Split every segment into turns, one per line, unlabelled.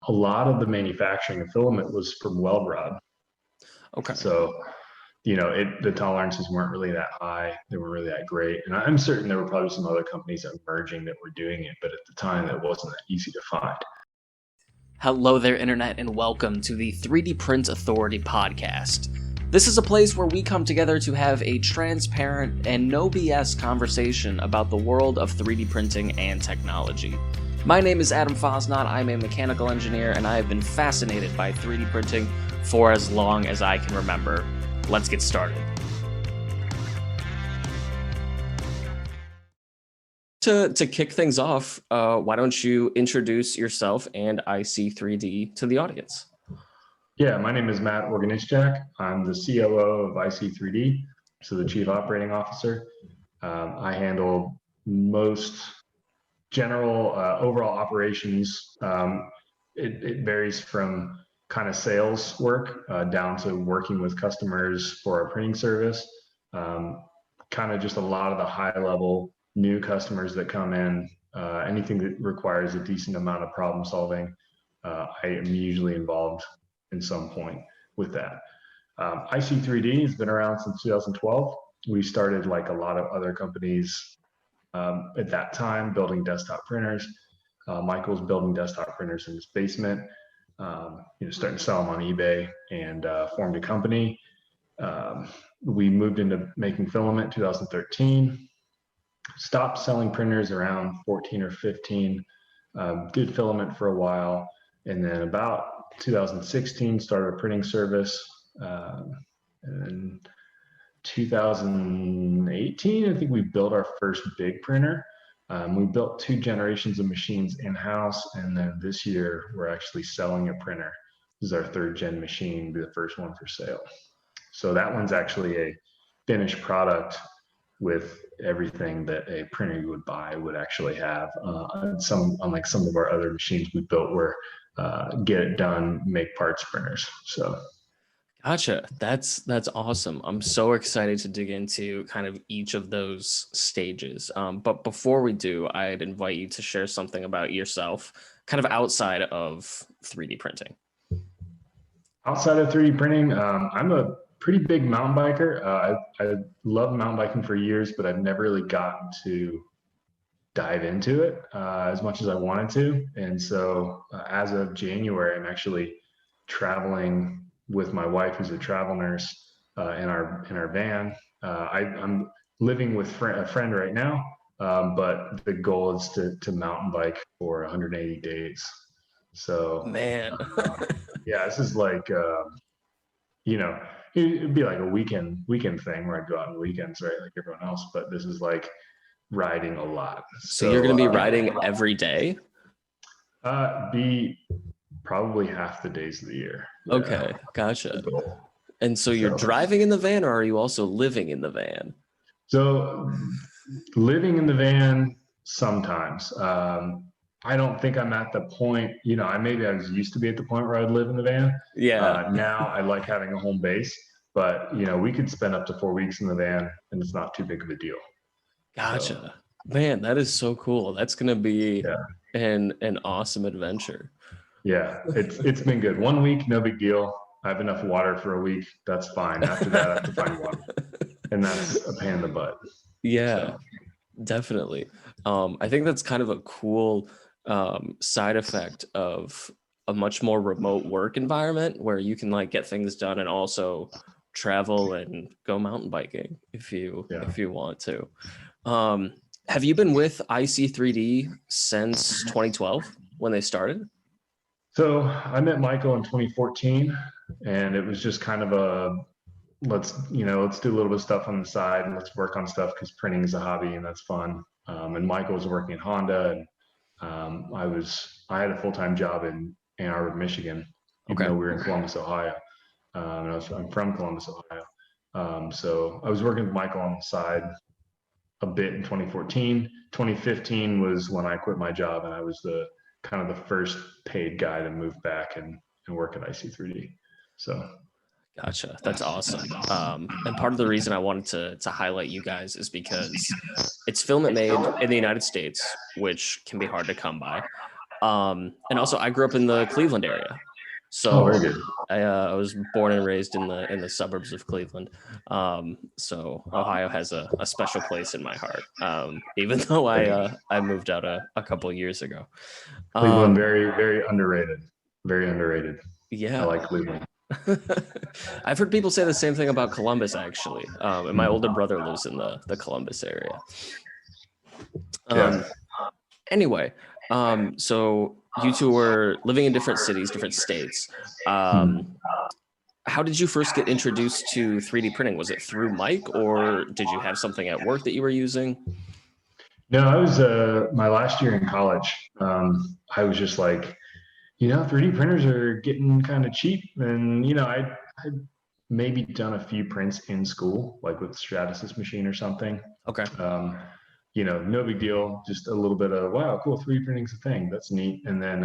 a lot of the manufacturing of filament was from weld rod.
Okay.
So, the tolerances weren't really that high. They weren't really that great. And I'm certain there were probably some other companies emerging that were doing it, but at the time it wasn't that easy to find.
Hello there, Internet, and welcome to the 3D Print Authority podcast. This is a place where we come together to have a transparent and no BS conversation about the world of 3D printing and technology. My name is Adam Fosnot. I'm a mechanical engineer, and I have been fascinated by 3D printing for as long as I can remember. Let's get started. To kick things off, why don't you introduce yourself and IC3D to the audience?
Yeah, my name is Matt Organischak. I'm the COO of IC3D, so the Chief Operating Officer. I handle most general overall operations. It varies from kind of sales work down to working with customers for our printing service. Kind of just a lot of the high level new customers that come in, anything that requires a decent amount of problem solving. I am usually involved in some point with that. IC3D has been around since 2012. We started like a lot of other companies at that time building desktop printers. Michael's building desktop printers in his basement, starting to sell them on eBay, and formed a company. We moved into making filament 2013, stopped selling printers around 14 or 15, did filament for a while, and then about 2016 started a printing service. And 2018, I think we built our first big printer. We built 2 generations of machines in-house, and then this year we're actually selling a printer. This is our 3rd gen machine, be the first one for sale. So that one's actually a finished product with everything that a printer you would buy would actually have. Unlike some of our other machines we built were get it done, make parts printers. So.
Gotcha. That's awesome. I'm so excited to dig into kind of each of those stages. But before we do, I'd invite you to share something about yourself, kind of outside of 3D printing.
Outside of 3D printing, I'm a pretty big mountain biker. I love mountain biking for years, but I've never really gotten to dive into it as much as I wanted to. And so as of January, I'm actually traveling with my wife, who's a travel nurse, in our van. I'm living with a friend right now, but the goal is to mountain bike for 180 days. So,
man,
yeah, this is like, it'd be like a weekend thing where I'd go out on the weekends, right, like everyone else. But this is like riding a lot.
So you're going to be riding every day?
Be probably half the days of the year.
Yeah. Okay, gotcha. And so you're driving in the van, or are you also living in the van?
So living in the van sometimes. I don't think I'm at the point, I was used to be at the point where I'd live in the van.
Yeah.
Now I like having a home base, but we could spend up to 4 weeks in the van and it's not too big of a deal.
Gotcha. So, man, that is so cool. That's going to be an awesome adventure.
Yeah, it's been good. 1 week, no big deal. I have enough water for a week. That's fine. After that, I have to find water. And that's a pain in the butt.
Yeah, definitely. I think that's kind of a cool side effect of a much more remote work environment where you can like get things done and also travel and go mountain biking if you want to. Have you been with IC3D since 2012 when they started?
So I met Michael in 2014, and it was just kind of let's do a little bit of stuff on the side and let's work on stuff because printing is a hobby and that's fun. And Michael was working at Honda, and I had a full-time job in Ann Arbor, Michigan, even though we were in Columbus, Ohio. I'm from Columbus, Ohio. So I was working with Michael on the side a bit in 2014. 2015 was when I quit my job, and I was the first paid guy to move back and work at IC3D. So
Gotcha. That's awesome. And part of the reason I wanted to highlight you guys is because it's filament made in the United States, which can be hard to come by. And also, I grew up in the Cleveland area,
Oh,
so
very good.
I was born and raised in the suburbs of Cleveland. So Ohio has a special place in my heart, even though I moved out a couple years ago.
Cleveland,
Um,
very, very underrated. Very underrated. I
yeah.
like Cleveland.
I've heard people say the same thing about Columbus, actually. And my older
Mhm.
brother lives in the Columbus area.
Yeah.
Um, anyway, so you two were living in different cities, different states. Um,
Hmm.
how did you first get introduced to 3D printing? Was it through Mike, or did you have something at work that you were using?
No, I was my last year in college. I was just like, 3D printers are getting kind of cheap, and I'd maybe done a few prints in school, like with Stratasys machine or something.
Okay.
Um, no big deal. Just a little bit of wow, cool. 3D printing's a thing. That's neat. And then,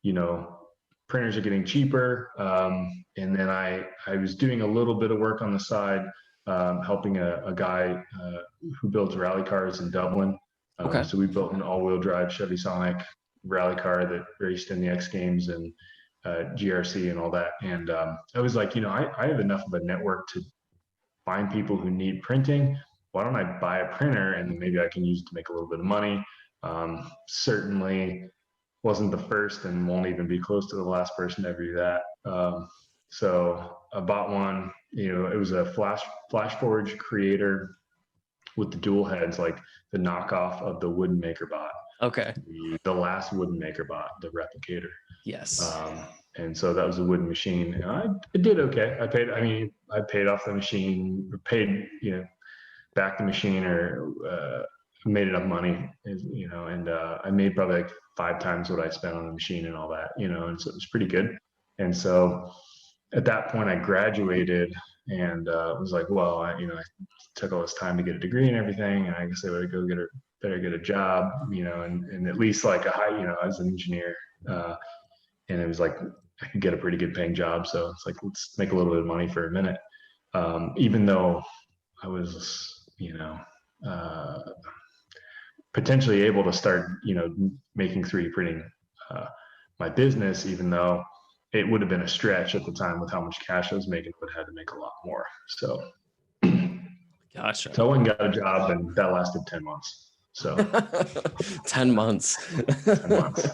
you know, printers are getting cheaper. And then I was doing a little bit of work on the side, helping a guy who builds rally cars in Dublin.
Okay.
So we built an all-wheel drive Chevy Sonic rally car that raced in the X Games and GRC and all that. And I was like, I have enough of a network to find people who need printing. Why don't I buy a printer and then maybe I can use it to make a little bit of money? Certainly wasn't the first and won't even be close to the last person to ever do that. So I bought one. It was a flash forge creator with the dual heads, like the knockoff of the wooden maker bot,
Okay.
the last wooden maker bot, the replicator.
Yes.
Um, and so that was a wooden machine. And I did okay. I paid off the machine, paid, back the machine or made enough money, and I made probably like 5 times what I spent on the machine and all that, and so it was pretty good. And so at that point I graduated and was like, well, I took all this time to get a degree and everything. And I guess I would better get a job, and at least like a high, as an engineer. And it was like I could get a pretty good paying job. So it's like, let's make a little bit of money for a minute. Even though I was, uh, potentially able to start, making 3D printing uh, my business, even though it would have been a stretch at the time with how much cash I was making, but had to make a lot more. So,
Gotcha.
so I went and got a job, and that lasted 10 months. So
10 months.
10 months.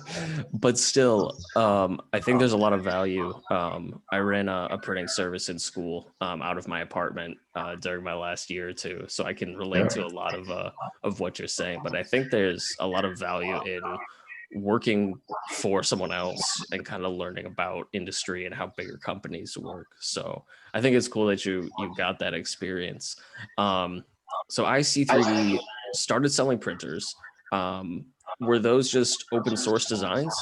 But still, I think there's a lot of value. I ran a printing service in school out of my apartment during my last year or two, so I can relate to
Yeah.
a lot of what you're saying. But I think there's a lot of value in working for someone else and kind of learning about industry and how bigger companies work. So I think it's cool that you got that experience. Um, so IC3D started selling printers. Were those just open source designs?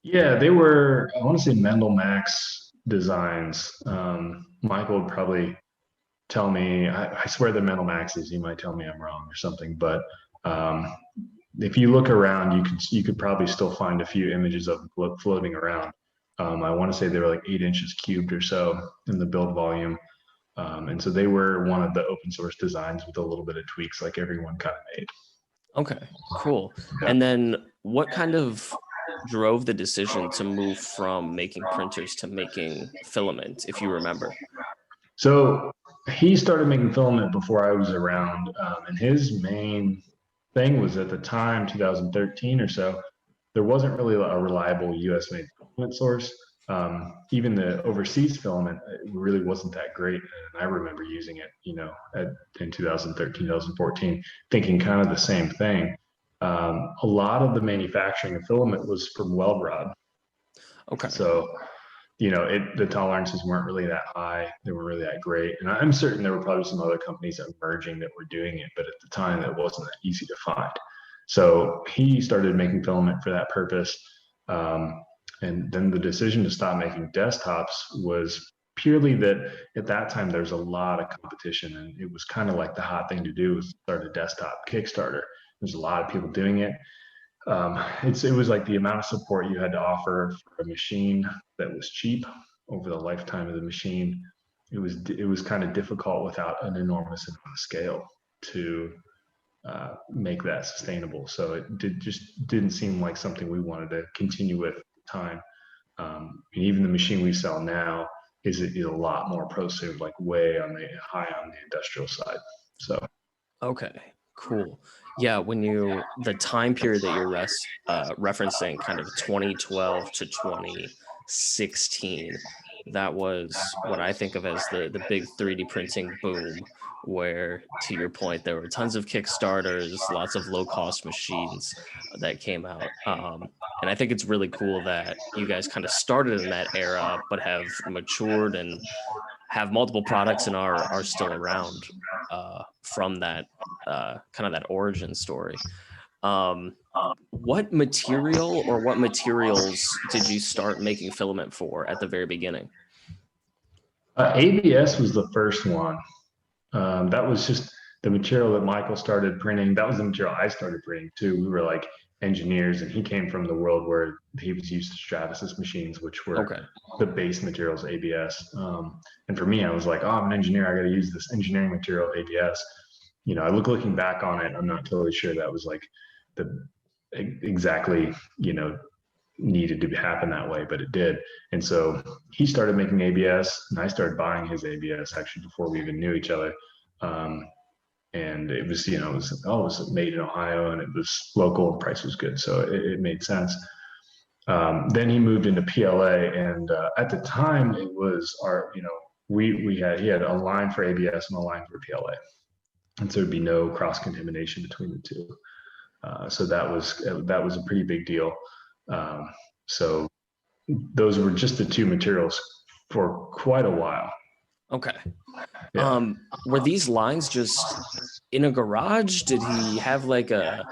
Yeah, they were, I want to say Mendel Max designs. Michael would probably tell me, I swear they're Mendel Maxes. He might tell me I'm wrong or something, but um, if you look around, you could probably still find a few images of them floating around. I want to say they were like 8 inches cubed or so in the build volume. And so they were one of the open source designs with a little bit of tweaks like everyone kind of made.
Okay, cool.
Yeah.
And then what kind of drove the decision to move from making printers to making filament, if you remember?
So he started making filament before I was around. And his main thing was at the time, 2013 or so, there wasn't really a reliable US made filament source. Even the overseas filament really wasn't that great. And I remember using it, in 2013, 2014, thinking kind of the same thing. A lot of the manufacturing of filament was from weld rod.
Okay.
So, the tolerances weren't really that high. They weren't really that great. And I'm certain there were probably some other companies emerging that were doing it, but at the time it wasn't that easy to find. So he started making filament for that purpose. And then the decision to stop making desktops was purely that at that time there's a lot of competition, and it was kind of like the hot thing to do was start a desktop Kickstarter. There's a lot of people doing it. It was like the amount of support you had to offer for a machine that was cheap over the lifetime of the machine. It was kind of difficult without an enormous amount of scale to make that sustainable. So just didn't seem like something we wanted to continue with at the time. And even the machine we sell now is a lot more prosumer, like way on the high on the industrial side. So
Okay, cool. Yeah, the time period that you're referencing, kind of 2012 to 2016, that was what I think of as the big 3D printing boom, where, to your point, there were tons of Kickstarters, lots of low cost machines that came out. And I think it's really cool that you guys kind of started in that era, but have matured and have multiple products and are still around from that kind of that origin story. Um, what material or what materials did you start making filament for at the very beginning?
ABS was the first one. That was just the material that Michael started printing. That was the material I started printing too. We were like engineers, and he came from the world where he was used to Stratasys machines, which were
Okay.
the base materials ABS. And for me, I was like, oh, I'm an engineer. I got to use this engineering material ABS. Looking back on it, I'm not totally sure that was like the exactly, needed to happen that way, but it did. And so he started making ABS, and I started buying his ABS actually before we even knew each other. And it was, it was made in Ohio, and it was local, and price was good, so it made sense. Then he moved into PLA, and at the time, it was he had a line for ABS and a line for PLA, and so there'd be no cross contamination between the two. So that was a pretty big deal. So those were just the two materials for quite a while.
Okay.
Yeah.
Were these lines just in a garage? Did he have like a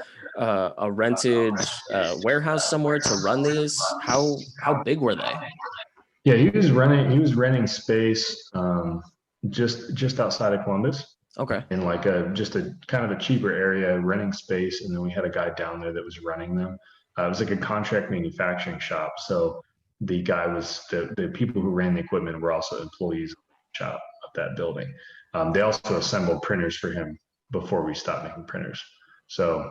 rented warehouse somewhere to run these? How big were they?
Yeah, he was renting space just outside of Columbus,
Okay.
in like just a kind of a cheaper area, renting space, and then we had a guy down there that was running them. It was like a contract manufacturing shop, so the people who ran the equipment were also employees of the shop of that building. They also assembled printers for him before we stopped making printers. So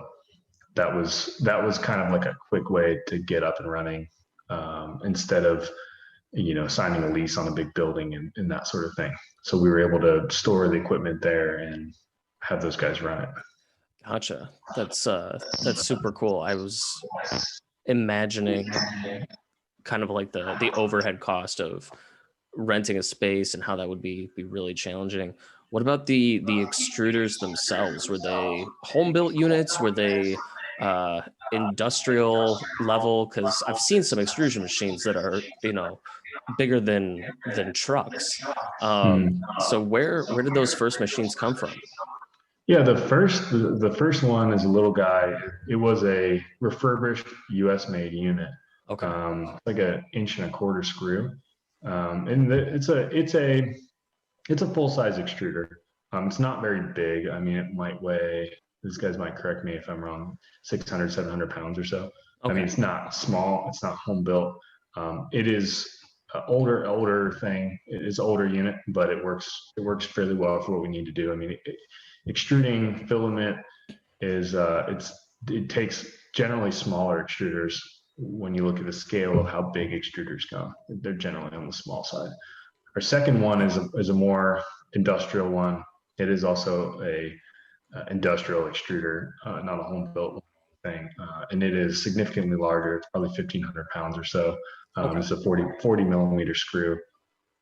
that was kind of like a quick way to get up and running, instead of signing a lease on a big building and that sort of thing. So we were able to store the equipment there and have those guys run it.
Gotcha. That's super cool. I was imagining kind of like the overhead cost of renting a space and how that would be really challenging. What about the extruders themselves? Were they home built units? Were they industrial level? Because I've seen some extrusion machines that are bigger than trucks.
Mm.
So where did those first machines come from?
Yeah, the first one is a little guy. It was a refurbished U.S. made unit,
Okay.
like an inch and a quarter screw, and it's a full size extruder. It's not very big. I mean, it might weigh. These guys might correct me if I'm wrong. 600, 700 pounds or so. I mean,
Okay.
it's not small. It's not home built. It is an older thing. It is older unit, but it works. It works fairly well for what we need to do. I mean, extruding filament is it takes generally smaller extruders. When you look at the scale of how big extruders go, they're generally on the small side. Our second one is a more industrial one. It is also a industrial extruder, not a home built thing, and it is significantly larger. It's probably 1,500 pounds or so.
Okay.
It's a 40 millimeter screw,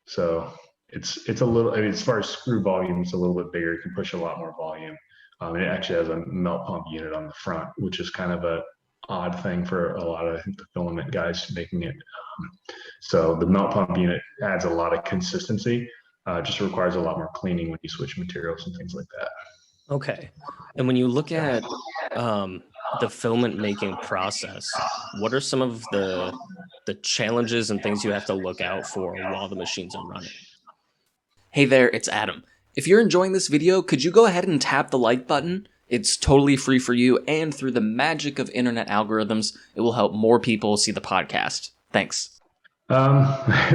so it's a little. I mean, as far as screw volume, it's a little bit bigger. It can push a lot more volume. It actually has a melt pump unit on the front, which is kind of a odd thing for a lot of, I think, the filament guys making it. So the melt pump unit adds a lot of consistency. Just requires a lot more cleaning when you switch materials and things like that.
Okay. And when you look at the filament making process, what are some of the challenges and things you have to look out for while the machines are running? Hey there, it's Adam. If you're enjoying this video, could you go ahead and tap the like button? It's totally free for you, and through the magic of internet algorithms, it will help more people see the podcast. Thanks.
Um,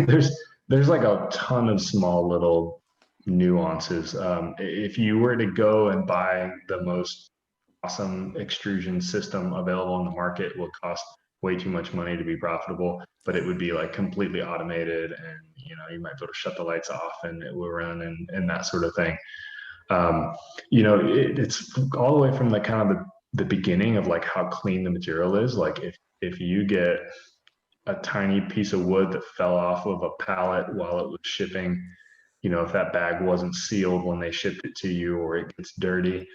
there's like a ton of small little nuances. If you were to go and buy the most awesome extrusion system available on the market will cost way too much money to be profitable, but it would be like completely automated, and you might be able to shut the lights off and it will run, and that sort of thing. It's all the way from the kind of the beginning of like how clean the material is. Like if you get a tiny piece of wood that fell off of a pallet while it was shipping, if that bag wasn't sealed when they shipped it to you, or it gets dirty,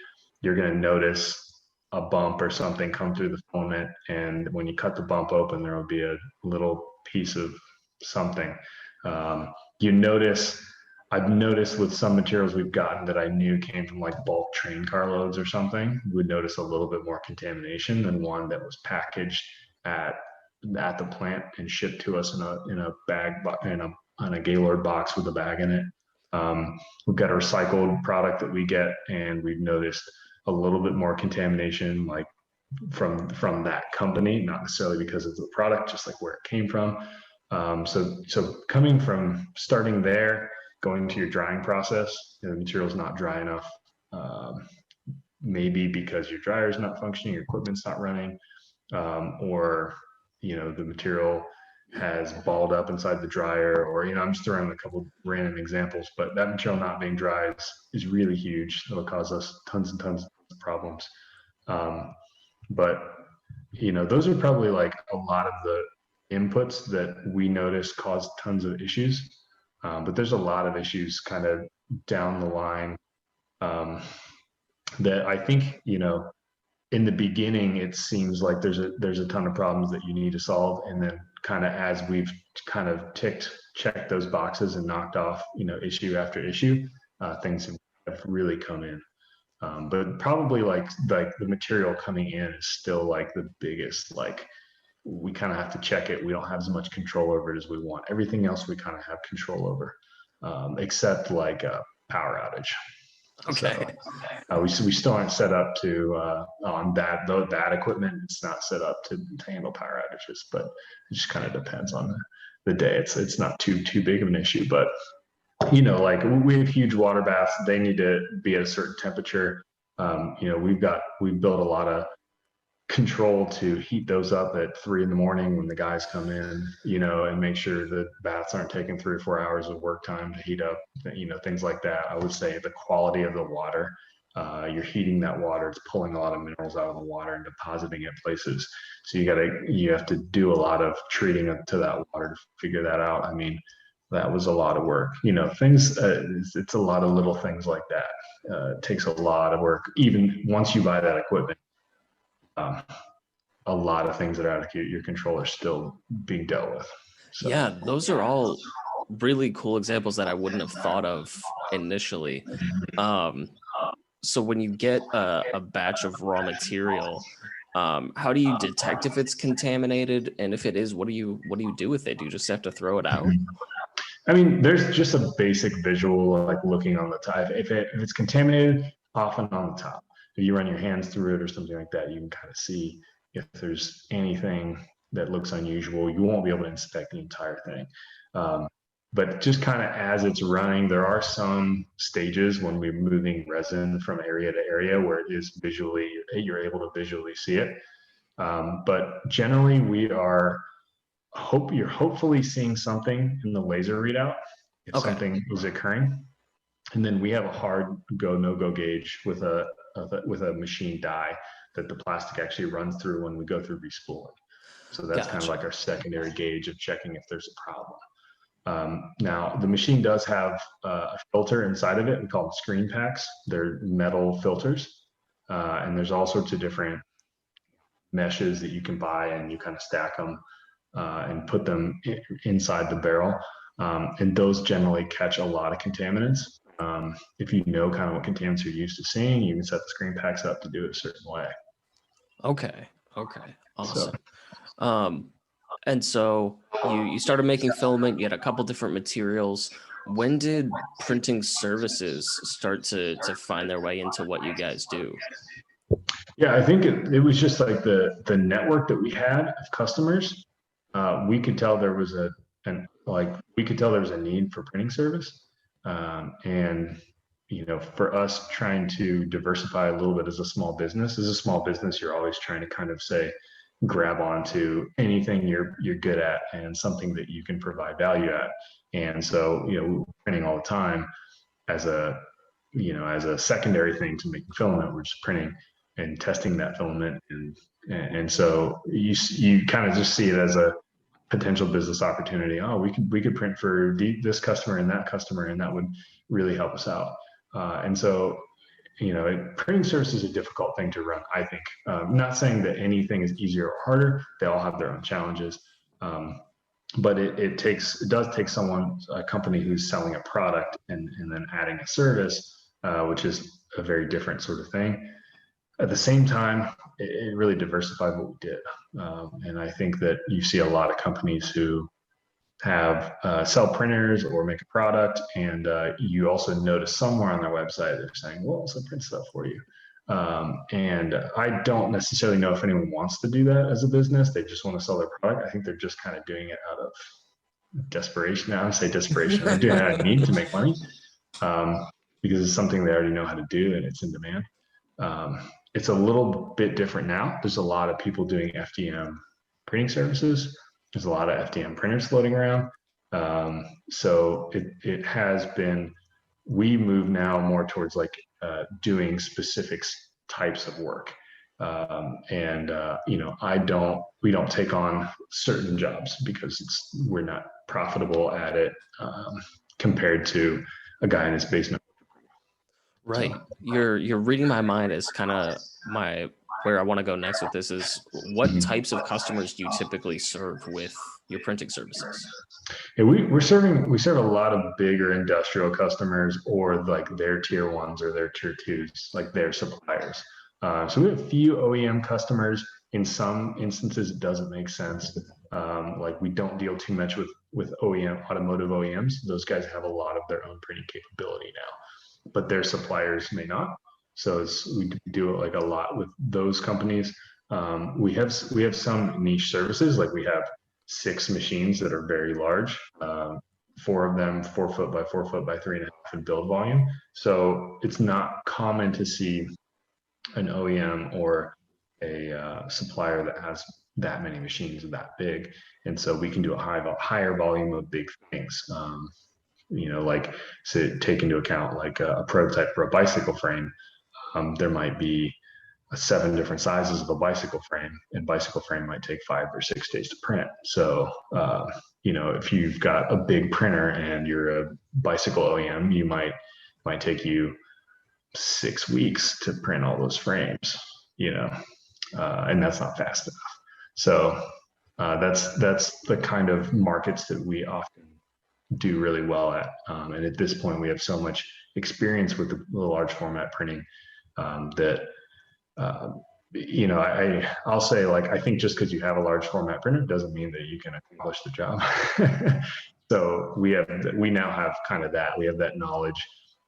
you're going to notice a bump or something come through the filament. And when you cut the bump open, there will be a little piece of something. I've noticed with some materials we've gotten that I knew came from like bulk train carloads or something, we would notice a little bit more contamination than one that was packaged at the plant and shipped to us in a bag, on a Gaylord box with a bag in it. We've got a recycled product that we get, and we've noticed a little bit more contamination, like from that company, not necessarily because of the product, just like where it came from. So coming from starting there, going to your drying process, the material's not dry enough, maybe because your dryer is not functioning, your equipment's not running, or the material has balled up inside the dryer, or I'm just throwing a couple random examples, but that material not being dry is really huge. It'll cause us tons and tons of problems. But those are probably like a lot of the inputs that we notice cause tons of issues. But there's a lot of issues kind of down the line that I think, in the beginning, it seems like there's a ton of problems that you need to solve. And then kind of as we've kind of checked those boxes and knocked off, issue after issue, things have really come in. But probably like the material coming in is still like the biggest, like we kind of have to check it. We don't have as much control over it as we want. Everything else we kind of have control over, except like a power outage.
Okay.
So we still aren't set up to on that equipment. It's not set up to handle power outages, but it just kind of depends on the day. It's not too big of an issue, but like we have huge water baths. They need to be at a certain temperature. We've built a lot of control to heat those up at 3 a.m. when the guys come in, and make sure that baths aren't taking 3 or 4 hours of work time to heat up, things like that. I would say the quality of the water, you're heating that water, it's pulling a lot of minerals out of the water and depositing it places. So you have to do a lot of treating to that water to figure that out. I mean, that was a lot of work, things, it's a lot of little things like that. It takes a lot of work. Even once you buy that equipment, a lot of things that are out of your control are still being dealt with. So.
Yeah, those are all really cool examples that I wouldn't have thought of initially. So when you get a batch of raw material, how do you detect if it's contaminated? And if it is, what do you do with it? Do you just have to throw it out?
I mean, there's just a basic visual, like looking on the top. If it's contaminated, often on the top. If you run your hands through it or something like that, you can kind of see if there's anything that looks unusual. You won't be able to inspect the entire thing. But just kind of as it's running, there are some stages when we're moving resin from area to area where it is you're able to visually see it. But generally you're hopefully seeing something in the laser readout if something is occurring. And then we have a hard no-go gauge with a machine die that the plastic actually runs through when we go through respooling. So that's kind of like our secondary gauge of checking if there's a problem. Now, the machine does have a filter inside of it. We call them screen packs. They're metal filters. And there's all sorts of different meshes that you can buy, and you kind of stack them and put them inside the barrel. And those generally catch a lot of contaminants. If you know kind of what contaminants you're used to seeing, you can set the screen packs up to do it a certain way.
Okay. Awesome. And so you started making filament, you had a couple different materials. When did printing services start to find their way into what you guys do?
Yeah, I think it was just like the network that we had of customers. We could tell there was a need for printing service. And for us trying to diversify a little bit as a small business, you're always trying to kind of say, grab onto anything you're good at and something that you can provide value at. And so, we're printing all the time as a secondary thing to making filament. We're just printing and testing that filament. And so you kind of just see it as a potential business opportunity. Oh, we could print for this customer and that customer, and that would really help us out. And so, printing service is a difficult thing to run, I think. Not saying that anything is easier or harder. They all have their own challenges. But it does take a company who's selling a product and then adding a service, which is a very different sort of thing. At the same time, it really diversified what we did. And I think that you see a lot of companies who have sell printers or make a product, and you also notice somewhere on their website they're saying, "Well, also print stuff for you." And I don't necessarily know if anyone wants to do that as a business. They just want to sell their product. I think they're just kind of doing it out of desperation. Now I say desperation. They're doing it out of need to make money, because it's something they already know how to do and it's in demand. It's a little bit different now. There's a lot of people doing FDM printing services. There's a lot of FDM printers floating around. So it has been, we move now more towards like doing specific types of work. We don't take on certain jobs because we're not profitable at it compared to a guy in his basement.
Right. So, you're reading my mind as kind of where I want to go next with this is what types of customers do you typically serve with your printing services?
Yeah, we serve a lot of bigger industrial customers, or like their tier ones or their tier twos, like their suppliers. So we have a few OEM customers. In some instances, it doesn't make sense. Like we don't deal too much with automotive OEMs. Those guys have a lot of their own printing capability now, but their suppliers may not. So we do like a lot with those companies. We have some niche services, like we have 6 machines that are very large. 4 of them 4 foot by 4 foot by 3.5 in build volume. So it's not common to see an OEM or a supplier that has that many machines that big. And so we can do a higher volume of big things. Like so take into account like a prototype for a bicycle frame. There might be 7 different sizes of a bicycle frame, and bicycle frame might take 5 or 6 days to print. So, if you've got a big printer and you're a bicycle OEM, you might take you 6 weeks to print all those frames, and that's not fast enough. So that's the kind of markets that we often do really well at. And at this point, we have so much experience with the large format printing that I'll say, like, I think just because you have a large format printer doesn't mean that you can accomplish the job. So we now have kind of that. We have that knowledge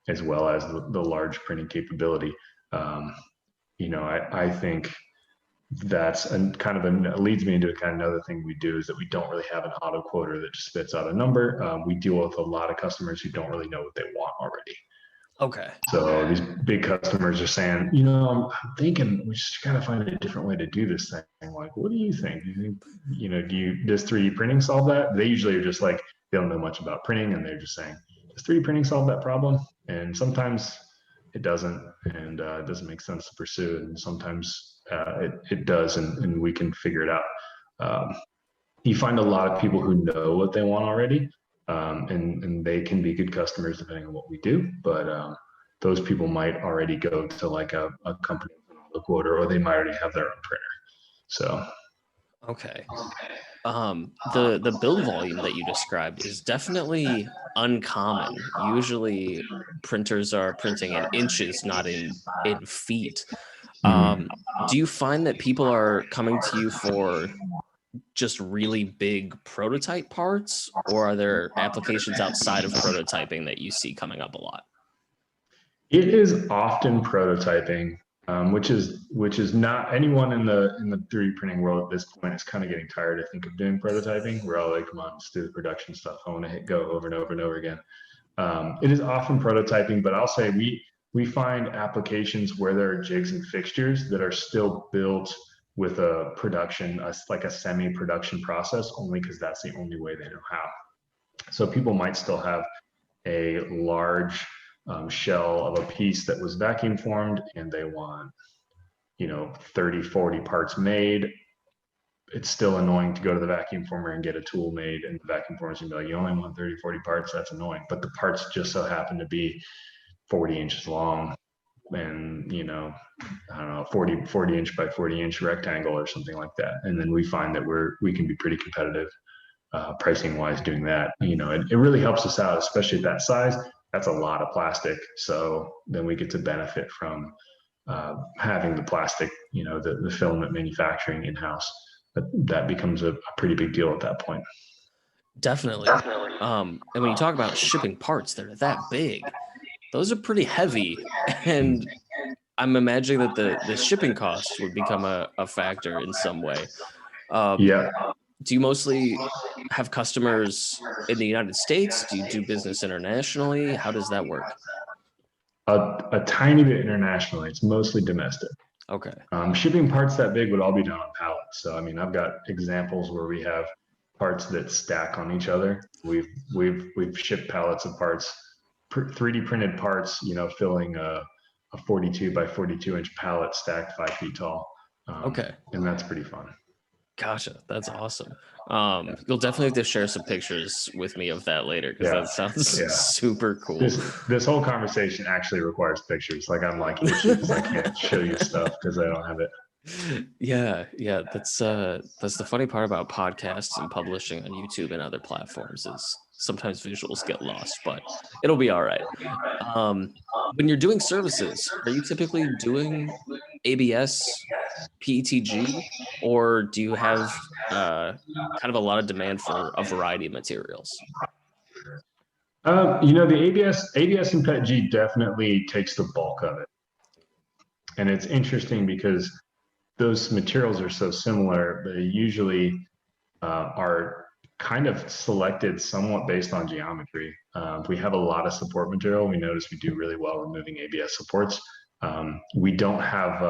as well as the large printing capability. I think that's leads me into kind of another thing we do is that we don't really have an auto quoter that just spits out a number. We deal with a lot of customers who don't really know what they want already.
Okay.
So these big customers are saying, I'm thinking we just gotta find a different way to do this thing. Like, what do you think? Does 3D printing solve that? They usually are just like, they don't know much about printing, and they're just saying, does 3D printing solve that problem? And sometimes it doesn't, and it doesn't make sense to pursue it. And sometimes it does, and we can figure it out. You find a lot of people who know what they want already. And they can be good customers depending on what we do, but those people might already go to like a company quoter, or they might already have their own printer. So
okay. The build volume that you described is definitely uncommon. Usually printers are printing in inches, not in feet. Do you find that people are coming to you for just really big prototype parts, or are there applications outside of prototyping that you see coming up a lot?
It is often prototyping, which is not anyone in the 3D printing world at this point is kind of getting tired, I think, of doing prototyping. We're all like, come on, let's do the production stuff. I want to hit go over and over and over again. It is often prototyping, but I'll say we find applications where there are jigs and fixtures that are still built with a production, like a semi-production process, only because that's the only way they know how. So people might still have a large shell of a piece that was vacuum formed and they want, 30, 40 parts made. It's still annoying to go to the vacuum former and get a tool made, and the vacuum former is gonna be like, you only want 30, 40 parts. That's annoying. But the parts just so happen to be 40 inches long and, I don't know, 40 inch by 40 inch rectangle or something like that. And then we find that we can be pretty competitive pricing wise doing that. It really helps us out, especially at that size. That's a lot of plastic. So then we get to benefit from having the plastic, the filament manufacturing in-house. That becomes a pretty big deal at that point.
Definitely. And when you talk about shipping parts that are that big, those are pretty heavy. And I'm imagining that the shipping costs would become a factor in some way.
Yeah.
Do you mostly have customers in the United States? Do you do business internationally? How does that work?
A tiny bit internationally. It's mostly domestic.
Okay.
Shipping parts that big would all be done on pallets. So, I mean, I've got examples where we have parts that stack on each other. We've shipped pallets of parts, 3D printed parts, filling a 42 by 42 inch pallet stacked 5 feet tall.
Okay.
And that's pretty fun.
Gotcha. That's awesome. You'll definitely have to share some pictures with me of that later, because that sounds super cool.
This whole conversation actually requires pictures. Like I'm like issues. I can't show you stuff because I don't have it.
Yeah. That's the funny part about podcasts and publishing on YouTube and other platforms is sometimes visuals get lost, but it'll be all right. When you're doing services, are you typically doing ABS, PETG, or do you have kind of a lot of demand for a variety of materials?
The ABS and PETG definitely takes the bulk of it. And it's interesting because those materials are so similar, but they usually are kind of selected somewhat based on geometry. We have a lot of support material. We notice we do really well removing ABS supports. We don't have,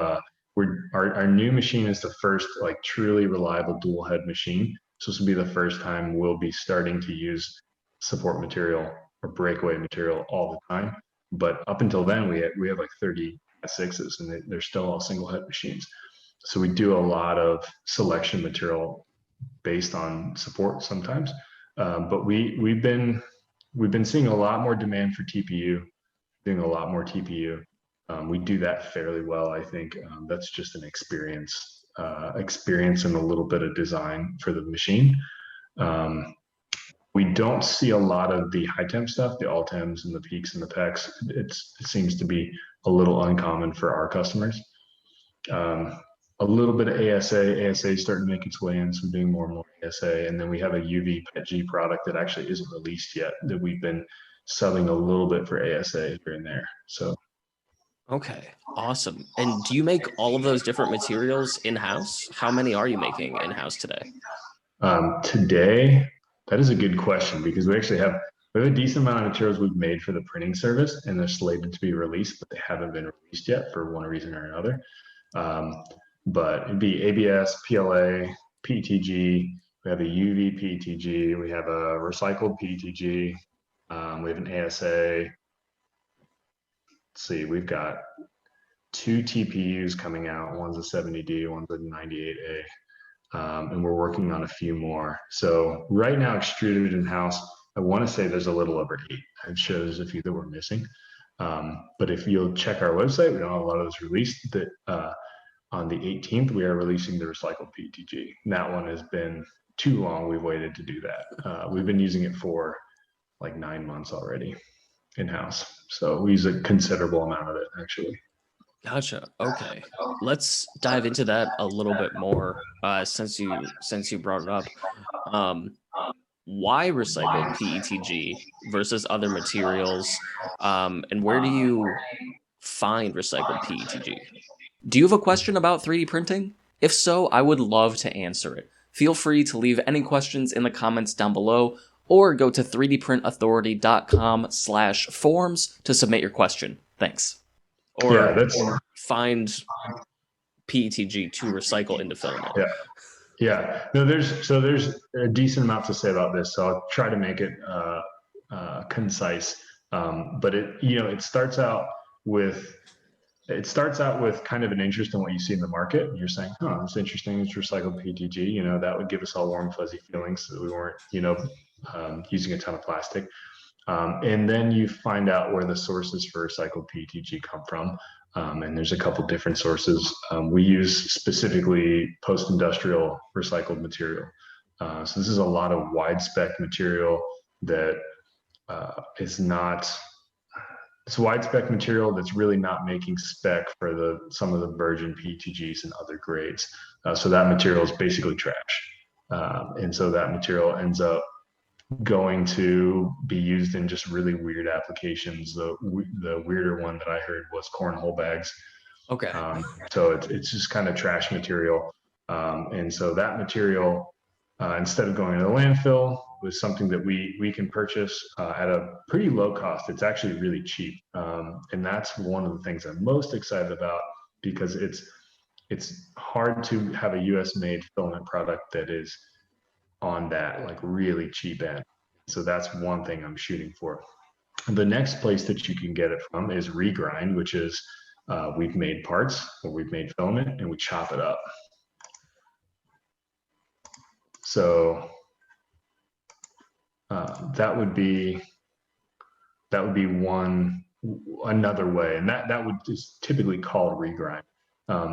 our new machine is the first like truly reliable dual head machine. So this will be the first time we'll be starting to use support material or breakaway material all the time. But up until then, we have like 36s and they're still all single head machines. So we do a lot of selection material based on support sometimes. But we've been seeing a lot more demand for TPU, doing a lot more TPU. We do that fairly well, I think. That's just an experience and a little bit of design for the machine. We don't see a lot of the high temp stuff, the all temps and the peaks and the pecs. It seems to be a little uncommon for our customers. A little bit of ASA is starting to make its way in, so we're doing more and more ASA. And then we have a UV PETG product that actually isn't released yet that we've been selling a little bit for ASA here and there. So.
Okay, awesome. And do you make all of those different materials in-house? How many are you making in-house today?
Today, that is a good question because we have a decent amount of materials we've made for the printing service and they're slated to be released, but they haven't been released yet for one reason or another. But it'd be ABS, PLA, PETG. We have a UV PETG. We have a recycled PETG. We have an ASA. Let's see, we've got 2 TPUs coming out. One's a 70D, one's a 98A. And we're working on a few more. So right now, extruded in-house, I want to say there's a little over 8. It shows a few that we're missing. But if you'll check our website, we don't have a lot of those released. That on the 18th, we are releasing the recycled PETG. And that one has been too long. We've waited to do that. We've been using it for like 9 months already in-house. So we use a considerable amount of it, actually.
Gotcha. Okay. Let's dive into that a little bit more since you brought it up. Why recycled PETG versus other materials? And where do you find recycled PETG? Do you have a question about 3D printing? If so, I would love to answer it. Feel free to leave any questions in the comments down below. or go to 3dprintauthority.com/forms to submit your question. Thanks. Or find PETG to recycle into filament.
Yeah. No, there's a decent amount to say about this, so I'll try to make it concise. But it starts out with kind of an interest in what you see in the market. You're saying, oh, it's interesting. It's recycled PETG. That would give us all warm, fuzzy feelings that we weren't, using a ton of plastic. And then you find out where the sources for recycled PETG come from. And there's a couple different sources. We use specifically post-industrial recycled material. So this is a lot of wide spec material that is not. It's wide spec material that's really not making spec for some of the virgin PETGs and other grades. So that material is basically trash. And so that material ends up going to be used in just really weird applications. The weirder one that I heard was cornhole bags.
Okay.
So it's just kind of trash material. And so that material, instead of going to the landfill, was something that we can purchase at a pretty low cost. It's actually really cheap. And that's one of the things I'm most excited about, because it's hard to have a US made filament product that is on that like really cheap end. So that's one thing I'm shooting for. The next place that you can get it from is regrind, which is we've made parts or we've made filament and we chop it up. So that would be another way, and that would is typically called regrind.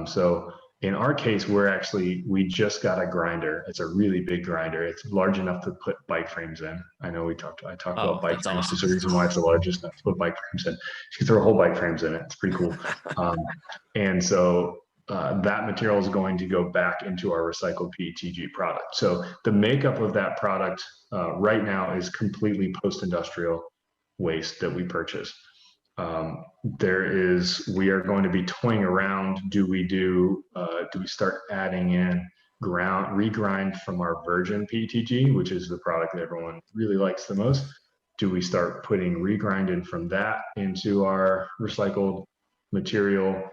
So in our case, we just got a grinder. It's a really big grinder. It's large enough to put bike frames in. I know I talked about bike frames.
Awesome.
There's a reason why it's the largest enough to put bike frames in. You can throw whole bike frames in it. It's pretty cool. And so that material is going to go back into our recycled PETG product. So the makeup of that product right now is completely post-industrial waste that we purchase. We are going to be toying around. Do we start adding in regrind from our virgin PETG, which is the product that everyone really likes the most? Do we start putting regrind in from that into our recycled material?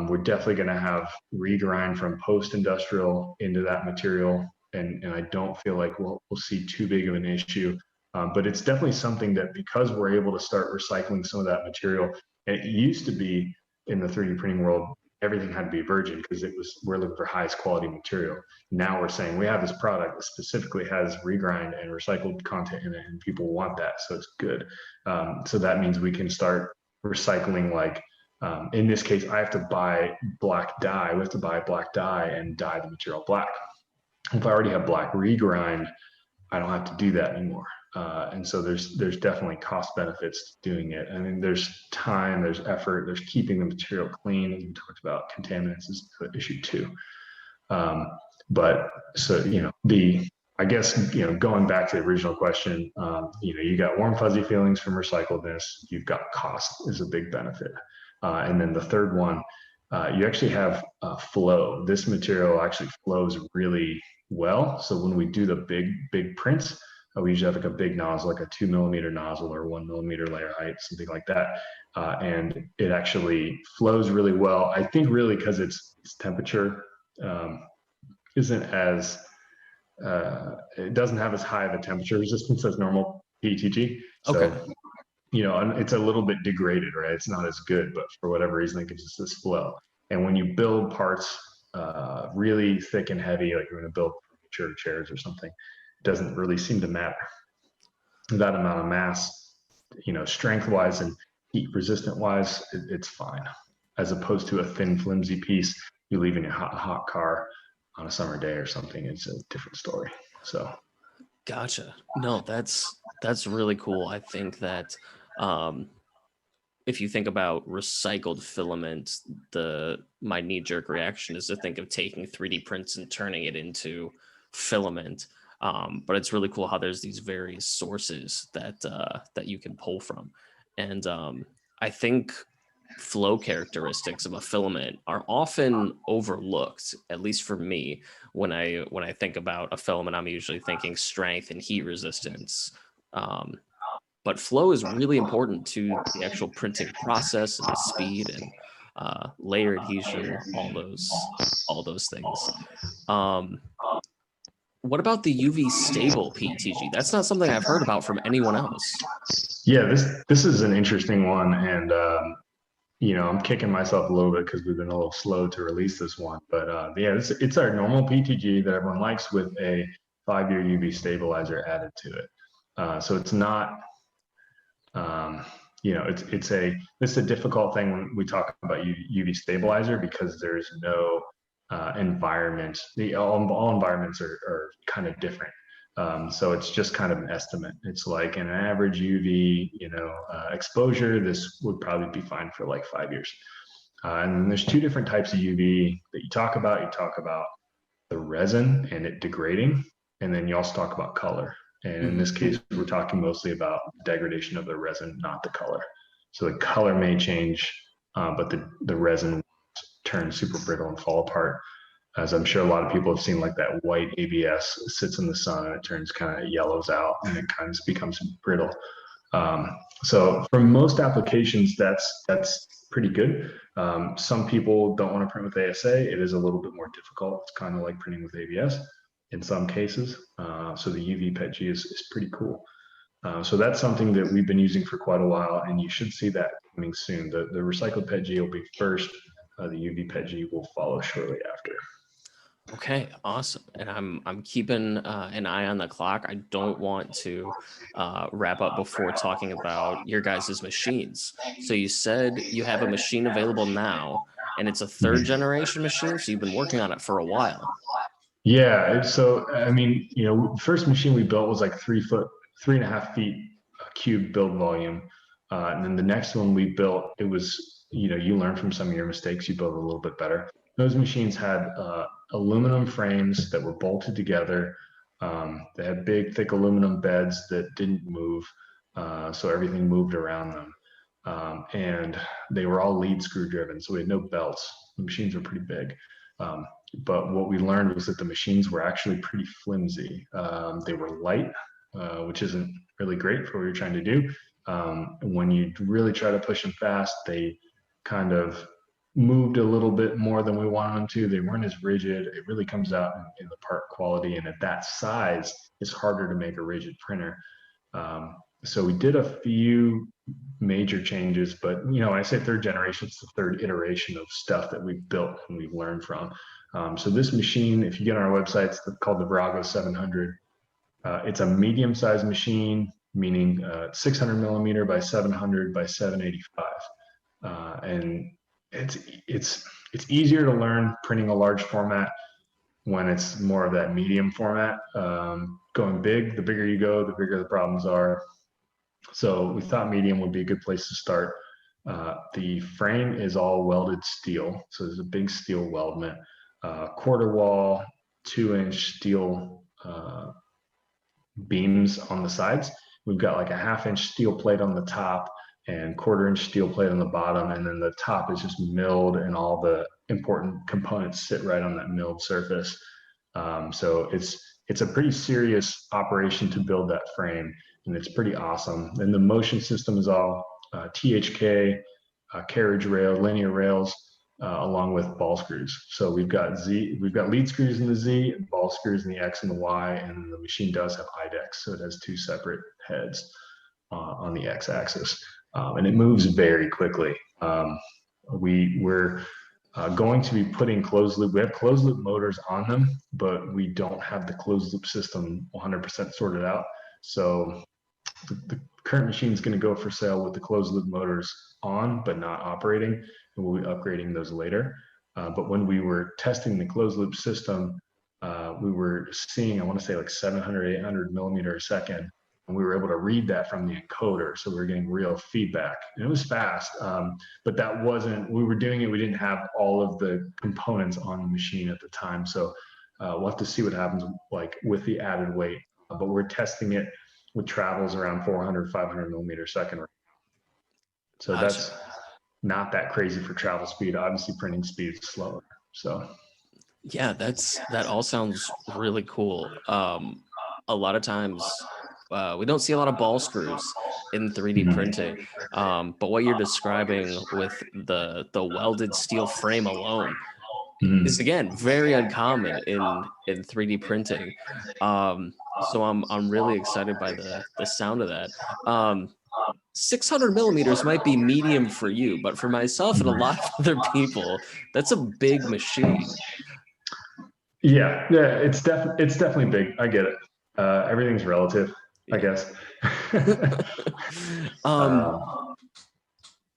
We're definitely going to have regrind from post-industrial into that material, and I don't feel like we'll see too big of an issue. But it's definitely something that, because we're able to start recycling some of that material, and it used to be in the 3D printing world, everything had to be virgin because we're looking for highest quality material. Now we're saying we have this product that specifically has regrind and recycled content in it, and people want that, so it's good. So that means we can start recycling, like in this case, I have to buy black dye. We have to buy black dye and dye the material black. If I already have black regrind, I don't have to do that anymore. And so there's definitely cost benefits to doing it. I mean, there's time, there's effort, there's keeping the material clean. As we talked about, contaminants is an issue too. But so, I guess, going back to the original question, you got warm, fuzzy feelings from recycledness. You've got cost is a big benefit. And then the third one, you actually have flow. This material actually flows really well. So when we do the big prints, we usually have like a big nozzle, like a 2 millimeter nozzle or 1 millimeter layer height, something like that. And it actually flows really well. I think really because its temperature isn't as, it doesn't have as high of a temperature resistance as normal PETG. So,
okay.
It's a little bit degraded, right? It's not as good, but for whatever reason, it gives us this flow. And when you build parts really thick and heavy, like you're going to build furniture, chairs or something, it doesn't really seem to matter. That amount of mass, strength-wise and heat-resistant-wise, it's fine. As opposed to a thin, flimsy piece you leave in your hot car on a summer day or something, it's a different story. So,
gotcha. No, that's really cool. I think that if you think about recycled filament, my knee-jerk reaction is to think of taking 3D prints and turning it into filament. But it's really cool how there's these various sources that you can pull from. And I think flow characteristics of a filament are often overlooked, at least for me. When I think about a filament, I'm usually thinking strength and heat resistance. But flow is really important to the actual printing process and the speed and layer adhesion, all those things. Um, what about the UV stable PETG? That's not something I've heard about from anyone else.
Yeah, this is an interesting one, and I'm kicking myself a little bit because we've been a little slow to release this one. But yeah, it's our normal PTG that everyone likes with a 5-year UV stabilizer added to it. So it's not, it's a difficult thing when we talk about UV stabilizer because there's no environment. All environments are kind of different. So it's just kind of an estimate. It's like an average UV, exposure. This would probably be fine for like 5 years. And then there's two different types of UV that you talk about. You talk about the resin and it degrading, and then you also talk about color. And in this case, we're talking mostly about degradation of the resin, not the color. So the color may change, but the resin turns super brittle and fall apart. As I'm sure a lot of people have seen, like that white ABS sits in the sun and it turns kind of yellows out and it kind of becomes brittle. So for most applications, that's pretty good. Some people don't want to print with ASA. It is a little bit more difficult. It's kind of like printing with ABS in some cases. So the UV PETG is pretty cool. So that's something that we've been using for quite a while, and you should see that coming soon. The recycled PETG will be first. The UV PETG will follow shortly after.
Okay, awesome. And I'm keeping an eye on the clock. I don't want to wrap up before talking about your guys' machines. So you said you have a machine available now, and it's a third generation machine. So you've been working on it for a while.
Yeah. So I mean, first machine we built was like 3 foot, 3.5 feet cube build volume, and then the next one we built, it was you learn from some of your mistakes, you build a little bit better. Those machines had aluminum frames that were bolted together. They had big, thick aluminum beds that didn't move, so everything moved around them. And they were all lead screw driven, so we had no belts. The machines were pretty big. But what we learned was that the machines were actually pretty flimsy. They were light, which isn't really great for what you're trying to do. When you really try to push them fast, they kind of moved a little bit more than we wanted them to. They weren't as rigid. It really comes out in the part quality. And at that size, it's harder to make a rigid printer. So we did a few major changes, but when I say third generation, it's the third iteration of stuff that we've built and we've learned from. So this machine, if you get on our website, it's called the Virago 700. It's a medium-sized machine, meaning 600 millimeter by 700 by 785, and it's easier to learn printing a large format when it's more of that medium format. Going big, the bigger you go, the bigger the problems are. So we thought medium would be a good place to start. The frame is all welded steel, so there's a big steel weldment, quarter wall, 2-inch steel beams on the sides. We've got like a 1/2-inch steel plate on the top and 1/4-inch steel plate on the bottom, and then the top is just milled, and all the important components sit right on that milled surface. So it's a pretty serious operation to build that frame, and it's pretty awesome. And the motion system is all THK, carriage rail, linear rails, along with ball screws. So we've got lead screws in the Z, ball screws in the X and the Y, and the machine does have IDEX, so it has 2 separate heads on the X axis, and it moves very quickly. We're going to be putting closed loop. We have closed loop motors on them, but we don't have the closed loop system 100% sorted out. So the current machine is going to go for sale with the closed loop motors on, but not operating, and we'll be upgrading those later. But when we were testing the closed loop system, we were seeing, I want to say like 700, 800 millimeter a second, and we were able to read that from the encoder. So we were getting real feedback, and it was fast. But that wasn't, we were doing it, we didn't have all of the components on the machine at the time. So we'll have to see what happens like with the added weight, but we're testing it with travels around 400, 500 millimeter a second. So
Gotcha.
that's not that crazy for travel speed. Obviously printing speed is slower. So
Yeah, that all sounds really cool. A lot of times we don't see a lot of ball screws in 3D printing. But what you're describing with the welded steel frame alone is, again, very uncommon in 3D printing. So I'm really excited by the sound of that. 600 millimeters might be medium for you, but for myself and a lot of other people, that's a big machine.
Yeah, it's definitely big. I get it. Everything's relative, I guess.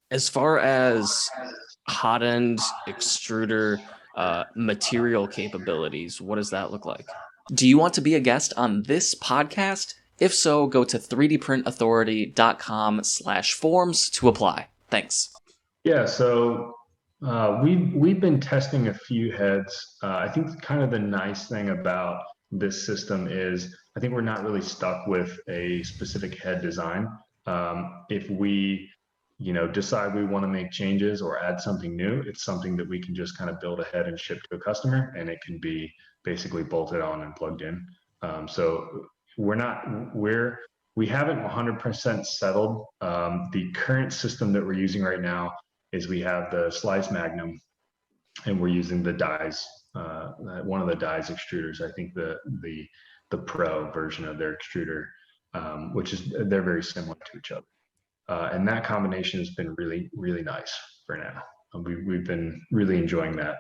As far as hot end extruder material capabilities, what does that look like? Do you want to be a guest on this podcast? If so, go to 3dprintauthority.com/forms to apply. Thanks.
Yeah, so we've been testing a few heads. I think kind of the nice thing about this system is I think we're not really stuck with a specific head design. If we, decide we want to make changes or add something new, it's something that we can just kind of build a head and ship to a customer, and it can be basically bolted on and plugged in. So we haven't 100% settled. The current system that we're using right now is we have the Slice Magnum, and we're using the dies, one of the dies extruders. I think the Pro version of their extruder, which is they're very similar to each other, and that combination has been really, really nice for now. We've been really enjoying that.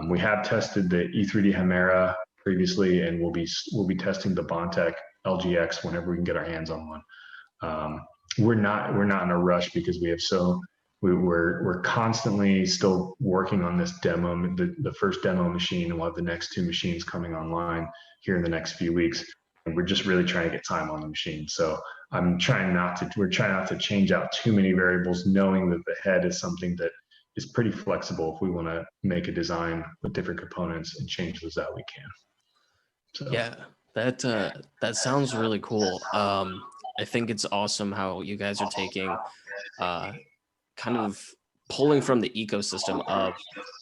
We have tested the E3D Hemera previously, and we'll be testing the Bondtech LGX whenever we can get our hands on one. We're not in a rush because we're constantly still working on this demo, the first demo machine, and we'll have the next two machines coming online here in the next few weeks. And we're just really trying to get time on the machine. So we're trying not to change out too many variables, knowing that the head is something that is pretty flexible. If we want to make a design with different components and change those out, we can. So.
Yeah, that sounds really cool. I think it's awesome how you guys are taking kind of pulling from the ecosystem of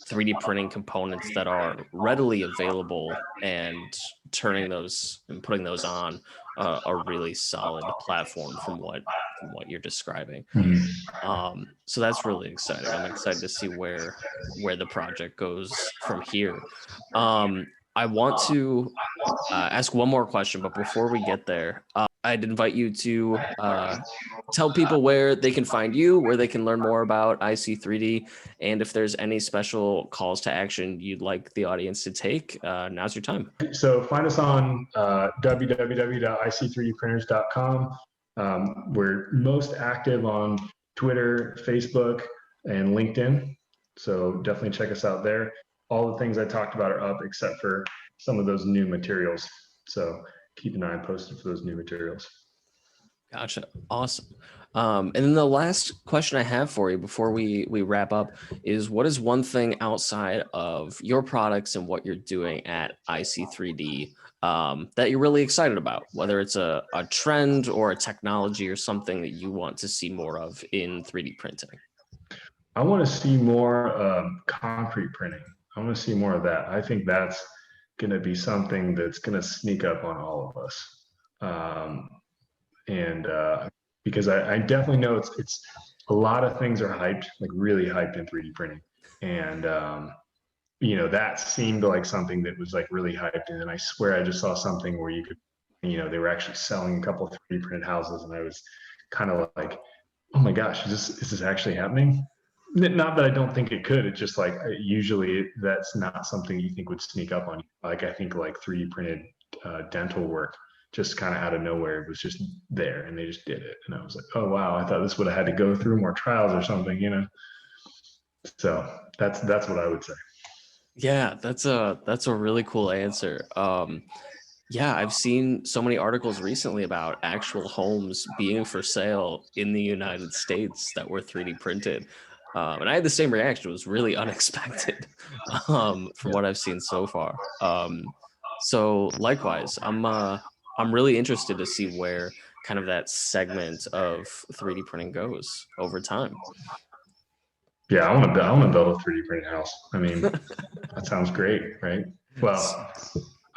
3D printing components that are readily available and turning those and putting those on a really solid platform from what you're describing. So that's really exciting. I'm excited to see where the project goes from here. I want to ask one more question, but before we get there, I'd invite you to tell people where they can find you, where they can learn more about IC3D, and if there's any special calls to action you'd like the audience to take. Now's your time.
So find us on www.ic3dprinters.com. We're most active on Twitter, Facebook, and LinkedIn. So definitely check us out there. All the things I talked about are up except for some of those new materials. So keep an eye posted for those new materials.
Gotcha. Awesome. And then the last question I have for you before we wrap up is, what is one thing outside of your products and what you're doing at IC3D that you're really excited about, whether it's a trend or a technology or something that you want to see more of in 3D printing?
I want to see more concrete printing. I want to see more of that. I think that's going to be something that's going to sneak up on all of us. Because I definitely know it's a lot of things are hyped, like really hyped in 3D printing. And, that seemed like something that was like really hyped. And then I swear I just saw something where you could, they were actually selling a couple of 3D printed houses. And I was kind of like, oh my gosh, is this actually happening? Not that I don't think it could. It's just like usually that's not something you think would sneak up on you. Like I think like 3D printed dental work just kind of out of nowhere, it was just there and they just did it. And I was like, oh wow, I thought this would have had to go through more trials or something, So that's what I would say.
Yeah, that's a really cool answer. Yeah, I've seen so many articles recently about actual homes being for sale in the United States that were 3D printed. And I had the same reaction. It was really unexpected from what I've seen so far. So likewise, I'm really interested to see where kind of that segment of 3D printing goes over time.
Yeah, I want to build a 3D printed house. I mean, that sounds great, right? Well,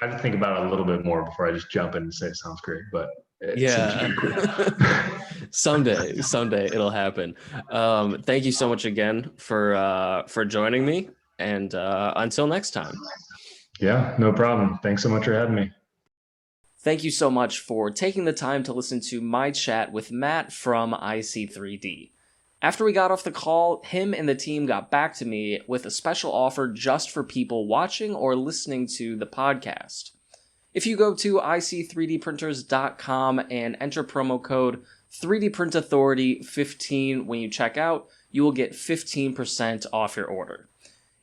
I have to think about it a little bit more before I just jump in and say it sounds great. But
Yeah. Someday it'll happen. Thank you so much again for joining me, and until next time.
Yeah, no problem. Thanks so much for having me.
Thank you so much for taking the time to listen to my chat with Matt from IC3D. After we got off the call, him and the team got back to me with a special offer just for people watching or listening to the podcast. If you go to ic3dprinters.com and enter promo code 3dprintauthority15 when you check out, you will get 15% off your order.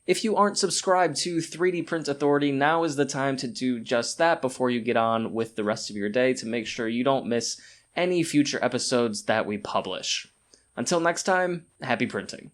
If you aren't subscribed to 3D Print Authority, now is the time to do just that before you get on with the rest of your day to make sure you don't miss any future episodes that we publish. Until next time, happy printing.